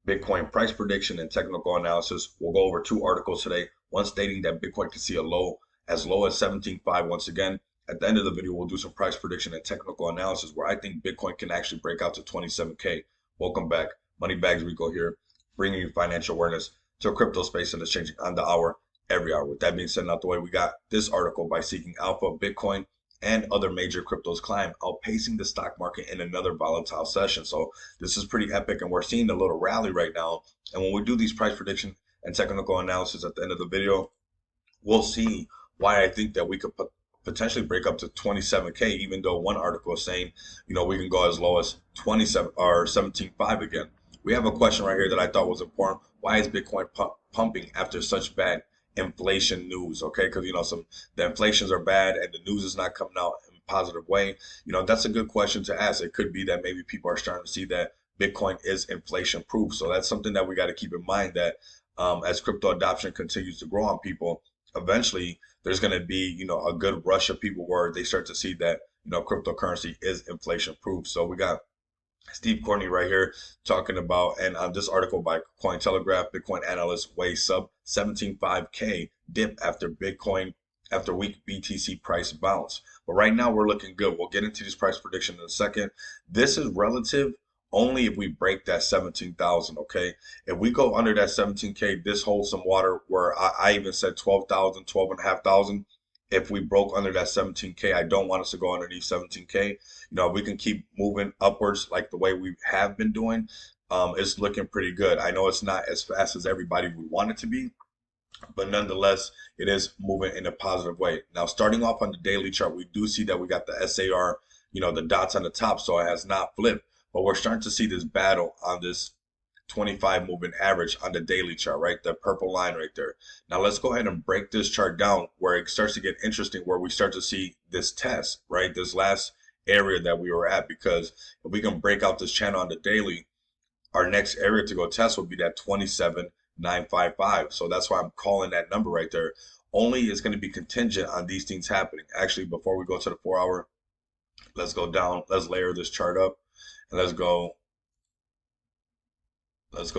Bitcoin price prediction and technical analysis. We'll go over two articles today. One stating that Bitcoin can see a low as 17.5 once again. At the end of the video, we'll do some price prediction and technical analysis where I think Bitcoin can actually break out to 27K. Welcome back. Moneybags Rico here, bringing you financial awareness to a crypto space and is changing on the hour, every hour. With that being said, out the way, we got this article by seeking alpha. Bitcoin and other major cryptos climb, outpacing the stock market in another volatile session. So this is pretty epic, and we're seeing a little rally right now. And when we do these price prediction and technical analysis at the end of the video, we'll see why I think that we could potentially break up to 27K, even though one article is saying, we can go as low as 27 or 17.5 again. We have a question right here that I thought was important. Why is Bitcoin pumping after such bad inflation news? Okay, because the inflations are bad and the news is not coming out in a positive way. That's a good question to ask. It could be that maybe people are starting to see that Bitcoin is inflation proof. So that's something that we got to keep in mind, that as crypto adoption continues to grow on people, eventually there's going to be a good rush of people where they start to see that cryptocurrency is inflation proof. So we got Steve Courtney right here talking about, and on this article by Cointelegraph, Bitcoin analysts weigh sub 17.5K dip after weak BTC price bounce. But right now we're looking good. We'll get into this price prediction in a second. This is relative only if we break that 17,000. Okay, if we go under that 17K, this holds some water where I even said 12,000, 12,500. If we broke under that 17K, I don't want us to go underneath 17K. We can keep moving upwards like the way we have been doing. It's looking pretty good. I know it's not as fast as everybody would want it to be, but nonetheless, it is moving in a positive way. Now, starting off on the daily chart, we do see that we got the SAR, the dots on the top, so it has not flipped, but we're starting to see this battle on this 25 moving average on the daily chart, right? The purple line right there. Now let's go ahead and break this chart down where it starts to get interesting, where we start to see this test, right? This last area that we were at, because if we can break out this channel on the daily, our next area to go test would be that 27,955. So that's why I'm calling that number right there. Only is going to be contingent on these things happening. Actually, before we go to the 4-hour, let's go down, let's layer this chart up, and let's go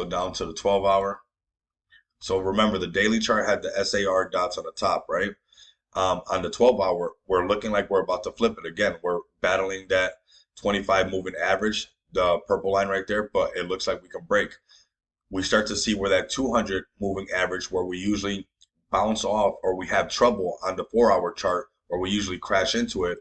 down to the 12-hour. So remember, the daily chart had the SAR dots on the top, right? On the 12-hour, we're looking like we're about to flip it again. We're battling that 25 moving average, the purple line right there, but it looks like we can break. We start to see where that 200 moving average, where we usually bounce off or we have trouble on the 4-hour chart, or we usually crash into it,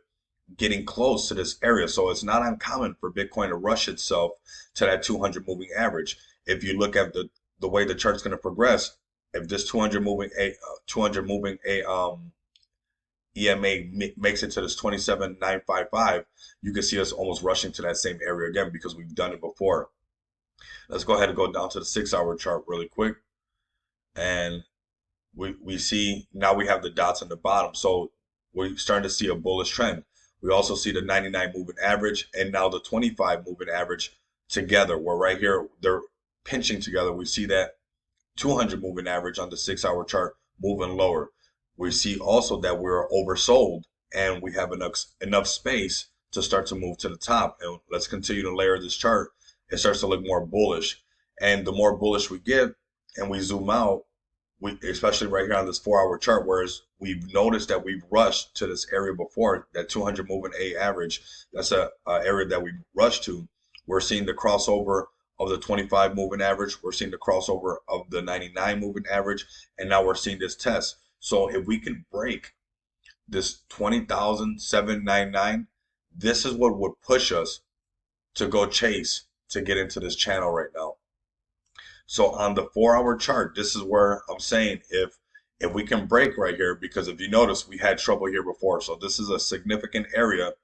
getting close to this area. So it's not uncommon for Bitcoin to rush itself to that 200 moving average. If you look at the way the chart's going to progress, if this 200 moving EMA makes it to this 27,955, you can see us almost rushing to that same area again, because we've done it before. Let's go ahead and go down to the 6-hour chart really quick, and we see now we have the dots on the bottom, so we're starting to see a bullish trend. We also see the 99 moving average and now the 25 moving average together, where right here they're pinching together. We see that 200 moving average on the 6-hour chart moving lower. We see also that we're oversold and we have enough space to start to move to the top. And let's continue to layer this chart. It starts to look more bullish, and the more bullish we get and we zoom out, especially right here on this 4-hour chart, whereas we've noticed that we've rushed to this area before, that 200 moving A average, that's a area that we rushed to. We're seeing the crossover of the 25 moving average. We're seeing the crossover of the 99 moving average. And now we're seeing this test. So if we can break this 20,799, this is what would push us to go chase to get into this channel right now. So on the 4-hour chart, this is where I'm saying if we can break right here, because if you notice, we had trouble here before. So this is a significant area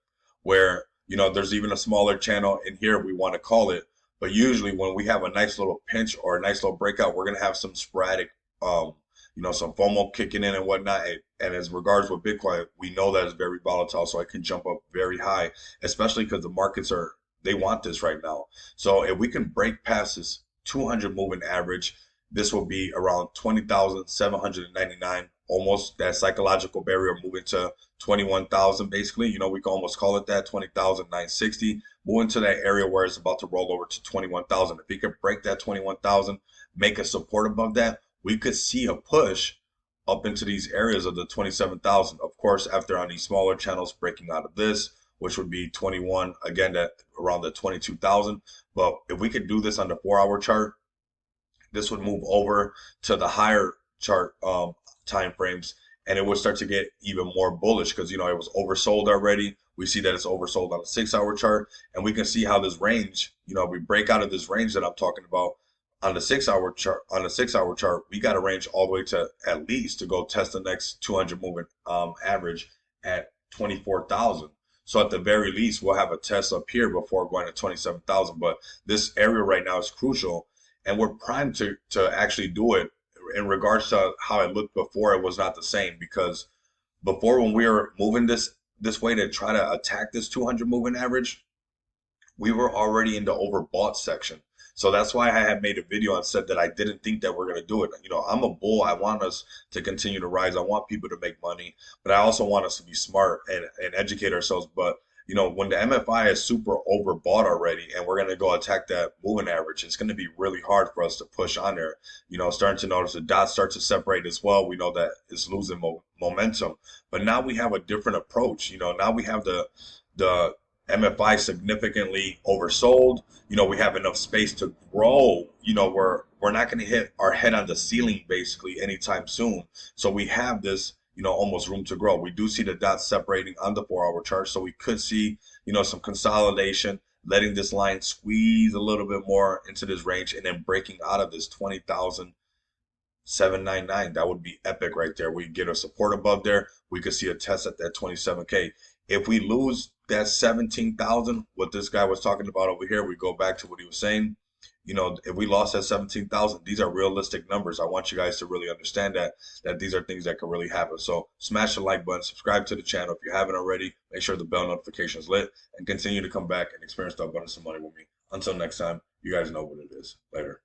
where, there's even a smaller channel in here, we want to call it. But usually when we have a nice little pinch or a nice little breakout, we're going to have some sporadic, some FOMO kicking in and whatnot. And as regards with Bitcoin, we know that it's very volatile, so it can jump up very high, especially because the markets they want this right now. So if we can break past this 200 moving average, this will be around 20,799 almost that psychological barrier moving to 21,000 basically. You know, we can almost call it that, 20,960. Moving to that area where it's about to roll over to 21,000. If we could break that 21,000, make a support above that, we could see a push up into these areas of the 27,000. Of course, after on these smaller channels breaking out of this, which would be 21, again, that around the 22,000. But if we could do this on the 4-hour chart, this would move over to the higher chart time frames, and it would start to get even more bullish because, you know, it was oversold already. We see that it's oversold on the 6-hour chart, and we can see how this range, you know, we break out of this range that I'm talking about on the 6-hour chart. On the 6-hour chart, we got a range all the way to at least to go test the next 200 moving average at 24,000. So at the very least, we'll have a test up here before going to 27,000. But this area right now is crucial, and we're primed to actually do it. In regards to how it looked before, it was not the same, because before, when we were moving this way to try to attack this 200 moving average, we were already in the overbought section. So that's why I had made a video and said that I didn't think that we're going to do it. You know, I'm a bull. I want us to continue to rise. I want people to make money, but I also want us to be smart and educate ourselves. But, you know, when the MFI is super overbought already and we're going to go attack that moving average, it's going to be really hard for us to push on there. You know, starting to notice the dots start to separate as well. We know that it's losing momentum, but now we have a different approach. You know, now we have the MFI significantly oversold. You know, we have enough space to grow. You know, we're not going to hit our head on the ceiling basically anytime soon. So we have this, you know, almost room to grow. We do see the dots separating on the 4-hour chart, so we could see, you know, some consolidation, letting this line squeeze a little bit more into this range, and then breaking out of this 20,799. That would be epic right there. We get a support above there. We could see a test at that 27K. If we lose that 17,000, what this guy was talking about over here, we go back to what he was saying. You know, if we lost that 17,000, these are realistic numbers. I want you guys to really understand that these are things that can really happen. So smash the like button, subscribe to the channel if you haven't already. Make sure the bell notification is lit, and continue to come back and experience the abundance of money with me. Until next time, you guys know what it is. Later.